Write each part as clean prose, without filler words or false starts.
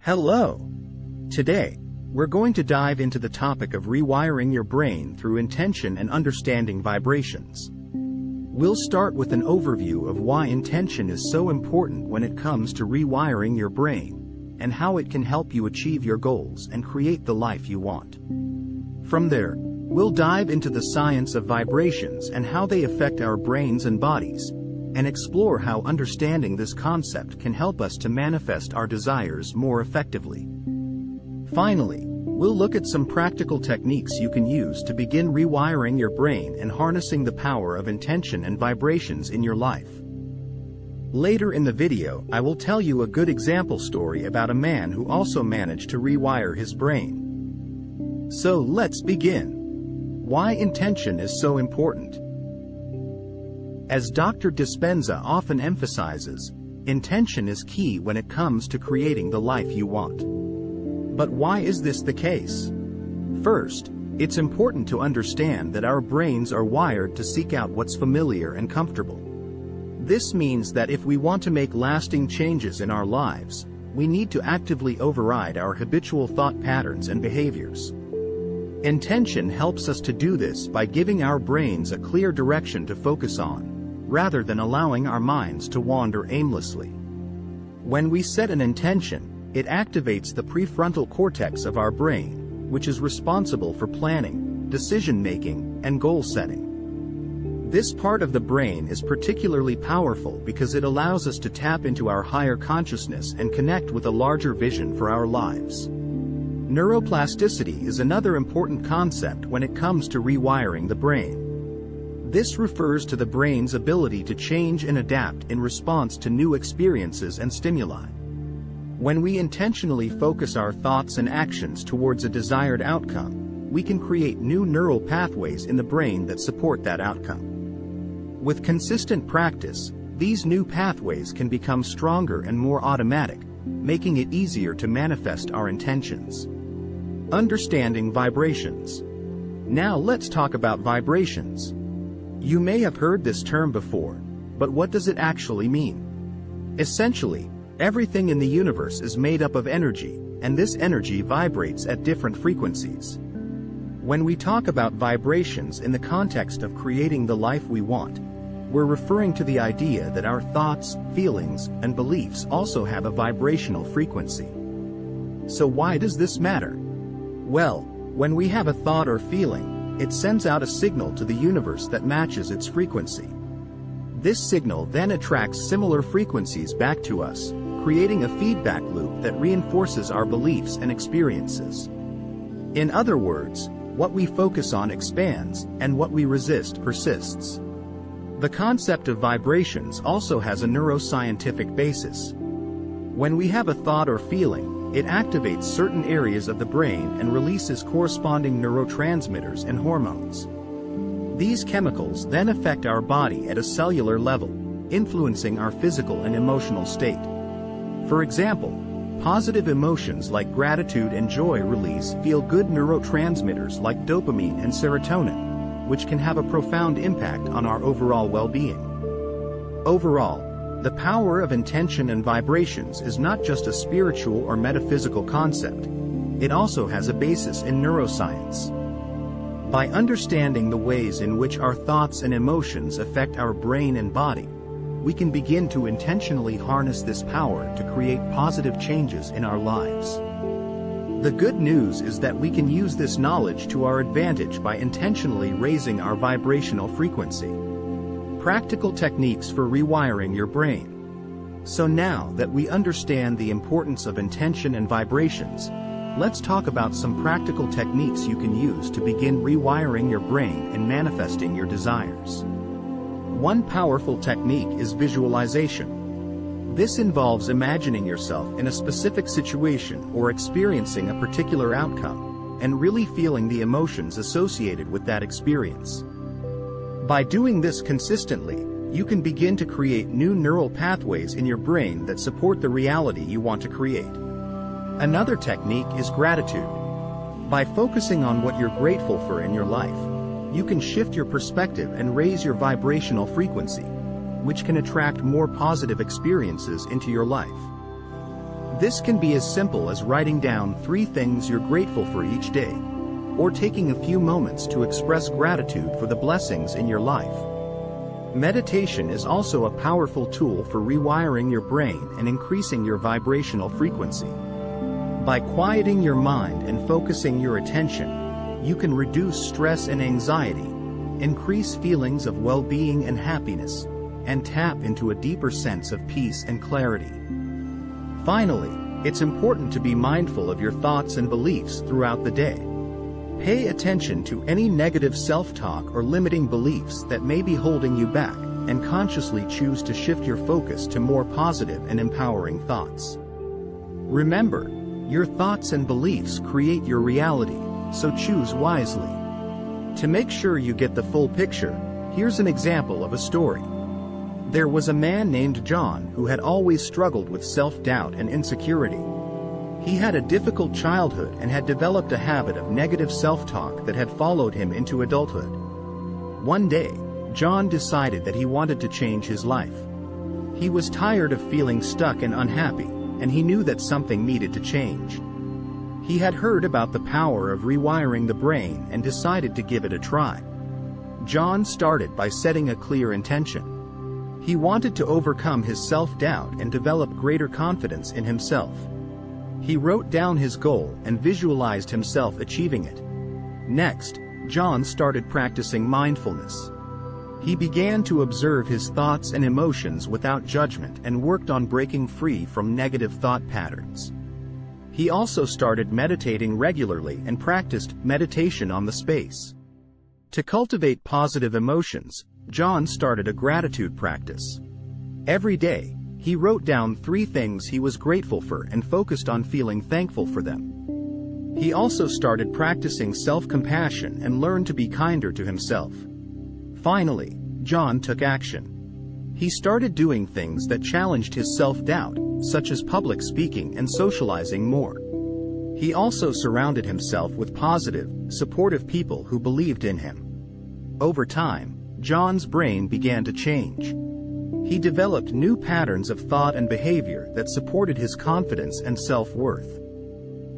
Hello! Today, we're going to dive into the topic of rewiring your brain through intention and understanding vibrations. We'll start with an overview of why intention is so important when it comes to rewiring your brain, and how it can help you achieve your goals and create the life you want. From there, we'll dive into the science of vibrations and how they affect our brains and bodies, and explore how understanding this concept can help us to manifest our desires more effectively. Finally, we'll look at some practical techniques you can use to begin rewiring your brain and harnessing the power of intention and vibrations in your life. Later in the video, I will tell you a good example story about a man who also managed to rewire his brain. So let's begin. Why intention is so important. As Dr. Dispenza often emphasizes, intention is key when it comes to creating the life you want. But why is this the case? First, it's important to understand that our brains are wired to seek out what's familiar and comfortable. This means that if we want to make lasting changes in our lives, we need to actively override our habitual thought patterns and behaviors. Intention helps us to do this by giving our brains a clear direction to focus on, rather than allowing our minds to wander aimlessly. When we set an intention, it activates the prefrontal cortex of our brain, which is responsible for planning, decision-making, and goal-setting. This part of the brain is particularly powerful because it allows us to tap into our higher consciousness and connect with a larger vision for our lives. Neuroplasticity is another important concept when it comes to rewiring the brain. This refers to the brain's ability to change and adapt in response to new experiences and stimuli. When we intentionally focus our thoughts and actions towards a desired outcome, we can create new neural pathways in the brain that support that outcome. With consistent practice, these new pathways can become stronger and more automatic, making it easier to manifest our intentions. Understanding vibrations. Now let's talk about vibrations. You may have heard this term before, but what does it actually mean? Essentially, everything in the universe is made up of energy, and this energy vibrates at different frequencies. When we talk about vibrations in the context of creating the life we want, we're referring to the idea that our thoughts, feelings, and beliefs also have a vibrational frequency. So why does this matter? Well, when we have a thought or feeling, it sends out a signal to the universe that matches its frequency. This signal then attracts similar frequencies back to us, creating a feedback loop that reinforces our beliefs and experiences. In other words, what we focus on expands, and what we resist persists. The concept of vibrations also has a neuroscientific basis. When we have a thought or feeling, it activates certain areas of the brain and releases corresponding neurotransmitters and hormones. These chemicals then affect our body at a cellular level, influencing our physical and emotional state. For example, positive emotions like gratitude and joy release feel-good neurotransmitters like dopamine and serotonin, which can have a profound impact on our overall well-being. Overall, the power of intention and vibrations is not just a spiritual or metaphysical concept. It also has a basis in neuroscience. By understanding the ways in which our thoughts and emotions affect our brain and body, we can begin to intentionally harness this power to create positive changes in our lives. The good news is that we can use this knowledge to our advantage by intentionally raising our vibrational frequency. Practical techniques for rewiring your brain. So now that we understand the importance of intention and vibrations, let's talk about some practical techniques you can use to begin rewiring your brain and manifesting your desires. One powerful technique is visualization. This involves imagining yourself in a specific situation or experiencing a particular outcome, and really feeling the emotions associated with that experience. By doing this consistently, you can begin to create new neural pathways in your brain that support the reality you want to create. Another technique is gratitude. By focusing on what you're grateful for in your life, you can shift your perspective and raise your vibrational frequency, which can attract more positive experiences into your life. This can be as simple as writing down 3 things you're grateful for each day, or taking a few moments to express gratitude for the blessings in your life. Meditation is also a powerful tool for rewiring your brain and increasing your vibrational frequency. By quieting your mind and focusing your attention, you can reduce stress and anxiety, increase feelings of well-being and happiness, and tap into a deeper sense of peace and clarity. Finally, it's important to be mindful of your thoughts and beliefs throughout the day. Pay attention to any negative self-talk or limiting beliefs that may be holding you back, and consciously choose to shift your focus to more positive and empowering thoughts. Remember, your thoughts and beliefs create your reality, so choose wisely. To make sure you get the full picture, here's an example of a story. There was a man named John who had always struggled with self-doubt and insecurity. He had a difficult childhood and had developed a habit of negative self-talk that had followed him into adulthood. One day, John decided that he wanted to change his life. He was tired of feeling stuck and unhappy, and he knew that something needed to change. He had heard about the power of rewiring the brain and decided to give it a try. John started by setting a clear intention. He wanted to overcome his self-doubt and develop greater confidence in himself. He wrote down his goal and visualized himself achieving it. Next, John started practicing mindfulness. He began to observe his thoughts and emotions without judgment and worked on breaking free from negative thought patterns. He also started meditating regularly and practiced meditation on the space. To cultivate positive emotions, John started a gratitude practice. Every day, he wrote down 3 things he was grateful for and focused on feeling thankful for them. He also started practicing self-compassion and learned to be kinder to himself. Finally, John took action. He started doing things that challenged his self-doubt, such as public speaking and socializing more. He also surrounded himself with positive, supportive people who believed in him. Over time, John's brain began to change. He developed new patterns of thought and behavior that supported his confidence and self-worth.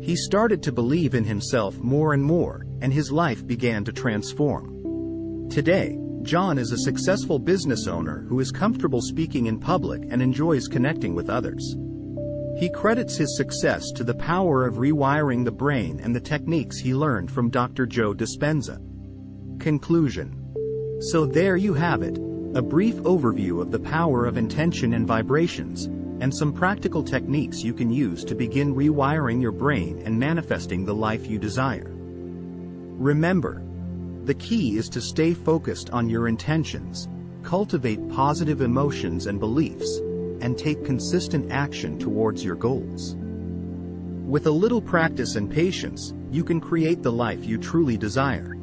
He started to believe in himself more and more, and his life began to transform. Today, John is a successful business owner who is comfortable speaking in public and enjoys connecting with others. He credits his success to the power of rewiring the brain and the techniques he learned from Dr. Joe Dispenza. Conclusion. So there you have it, a brief overview of the power of intention and vibrations, and some practical techniques you can use to begin rewiring your brain and manifesting the life you desire. Remember, the key is to stay focused on your intentions, cultivate positive emotions and beliefs, and take consistent action towards your goals. With a little practice and patience, you can create the life you truly desire.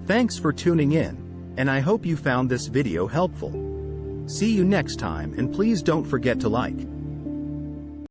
Thanks for tuning in, and I hope you found this video helpful. See you next time, and please don't forget to like,